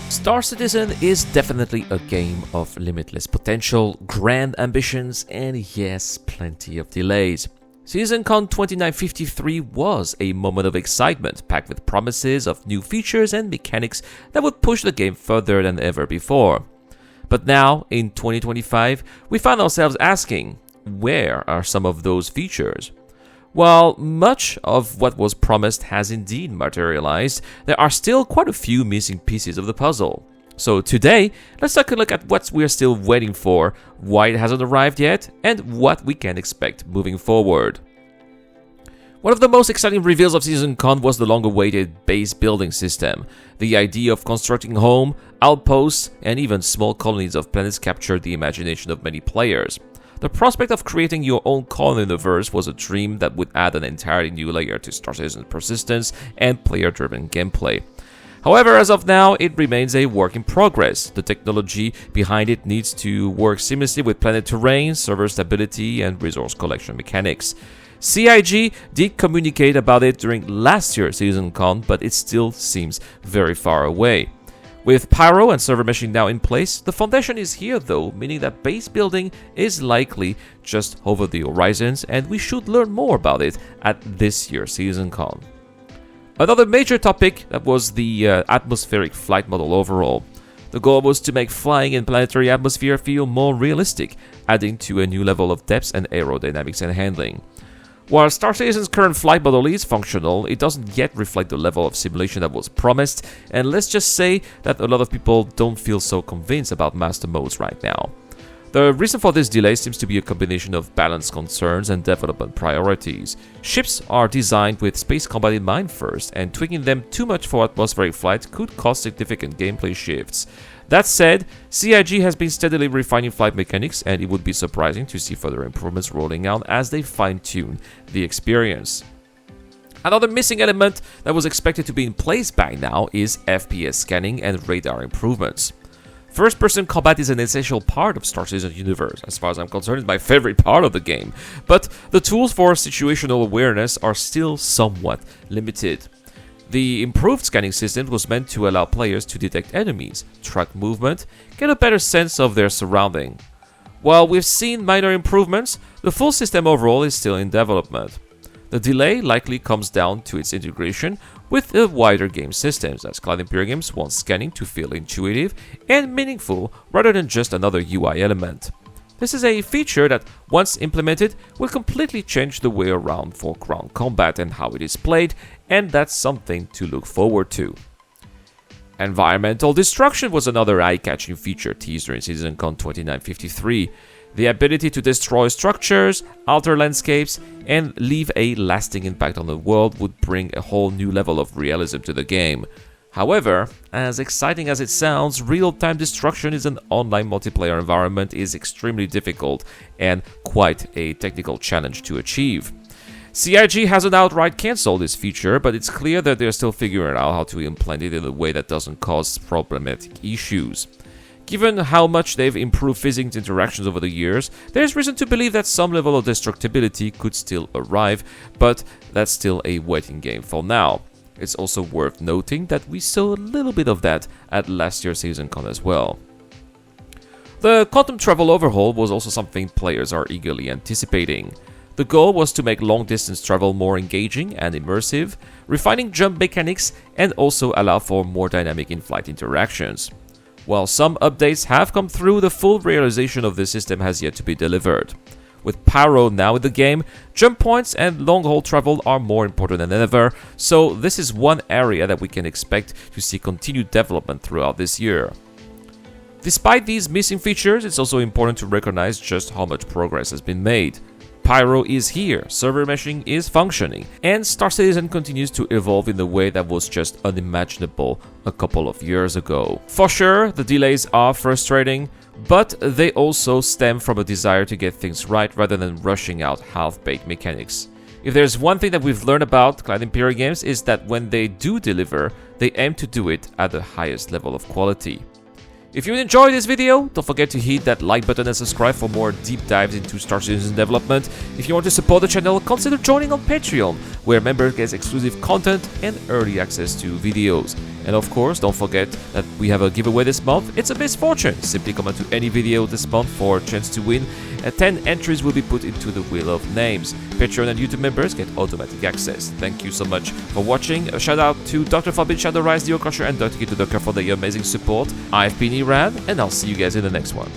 Star Citizen is definitely a game of limitless potential, grand ambitions, and yes, plenty of delays. Citizencon 2953 was a moment of excitement, packed with promises of new features and mechanics that would push the game further than ever before. But now, in 2025, we find ourselves asking, where are some of those features? While much of what was promised has indeed materialized, there are still quite a few missing pieces of the puzzle. So today, let's take a look at what we're still waiting for, why it hasn't arrived yet, and what we can expect moving forward. One of the most exciting reveals of Citizencon was the long-awaited base building system. The idea of constructing home, outposts, and even small colonies of planets captured the imagination of many players. The prospect of creating your own colony universe was a dream that would add an entirely new layer to Star Citizen's persistence and player-driven gameplay. However, as of now, it remains a work in progress. The technology behind it needs to work seamlessly with planet terrain, server stability, and resource collection mechanics. CIG did communicate about it during last year's Citizencon, but it still seems very far away. With Pyro and server meshing now in place, the foundation is here though, meaning that base building is likely just over the horizons, and we should learn more about it at this year's Citizencon. Another major topic that was the atmospheric flight model overall. The goal was to make flying in planetary atmosphere feel more realistic, adding to a new level of depth and aerodynamics and handling. While Star Citizen's current flight model is functional, it doesn't yet reflect the level of simulation that was promised, and let's just say that a lot of people don't feel so convinced about master modes right now. The reason for this delay seems to be a combination of balance concerns and development priorities. Ships are designed with space combat in mind first, and tweaking them too much for atmospheric flight could cause significant gameplay shifts. That said, CIG has been steadily refining flight mechanics, and it would be surprising to see further improvements rolling out as they fine-tune the experience. Another missing element that was expected to be in place by now is FPS scanning and radar improvements. First-person combat is an essential part of Star Citizen's universe. As far as I'm concerned, it's my favorite part of the game, but the tools for situational awareness are still somewhat limited. The improved scanning system was meant to allow players to detect enemies, track movement, get a better sense of their surrounding. While we've seen minor improvements, the full system overall is still in development. The delay likely comes down to its integration with the wider game systems, as Cloud Imperium games want scanning to feel intuitive and meaningful rather than just another UI element. This is a feature that, once implemented, will completely change the way around for ground combat and how it is played, and that's something to look forward to. Environmental destruction was another eye-catching feature teased during Citizencon 2953. The ability to destroy structures, alter landscapes, and leave a lasting impact on the world would bring a whole new level of realism to the game. However, as exciting as it sounds, real-time destruction in an online multiplayer environment is extremely difficult and quite a technical challenge to achieve. CIG hasn't outright cancelled this feature, but it's clear that they're still figuring out how to implement it in a way that doesn't cause problematic issues. Given how much they've improved physics interactions over the years, there's reason to believe that some level of destructibility could still arrive, but that's still a waiting game for now. It's also worth noting that we saw a little bit of that at last year's Citizencon as well. The quantum travel overhaul was also something players are eagerly anticipating. The goal was to make long-distance travel more engaging and immersive, refining jump mechanics, and also allow for more dynamic in-flight interactions. While some updates have come through, the full realization of the system has yet to be delivered. With Pyro now in the game, jump points and long-haul travel are more important than ever, so this is one area that we can expect to see continued development throughout this year. Despite these missing features, it's also important to recognize just how much progress has been made. Pyro is here, server meshing is functioning, and Star Citizen continues to evolve in a way that was just unimaginable a couple of years ago. For sure, the delays are frustrating, but they also stem from a desire to get things right rather than rushing out half-baked mechanics. If there's one thing that we've learned about Cloud Imperium games is that when they do deliver, they aim to do it at the highest level of quality. If you enjoyed this video, don't forget to hit that like button and subscribe for more deep dives into Star Citizen development. If you want to support the channel, consider joining on Patreon, where members get exclusive content and early access to videos. And of course, don't forget that we have a giveaway this month. It's a Miss Fortune. Simply comment to any video this month for a chance to win. 10 entries will be put into the Wheel of Names. Patreon and YouTube members get automatic access. Thank you so much for watching. A shout out to Dr. Forbin, Shadow Rise, Dio Crusher, and Dr. Kito Docker for their amazing support. I've been Iran, and I'll see you guys in the next one.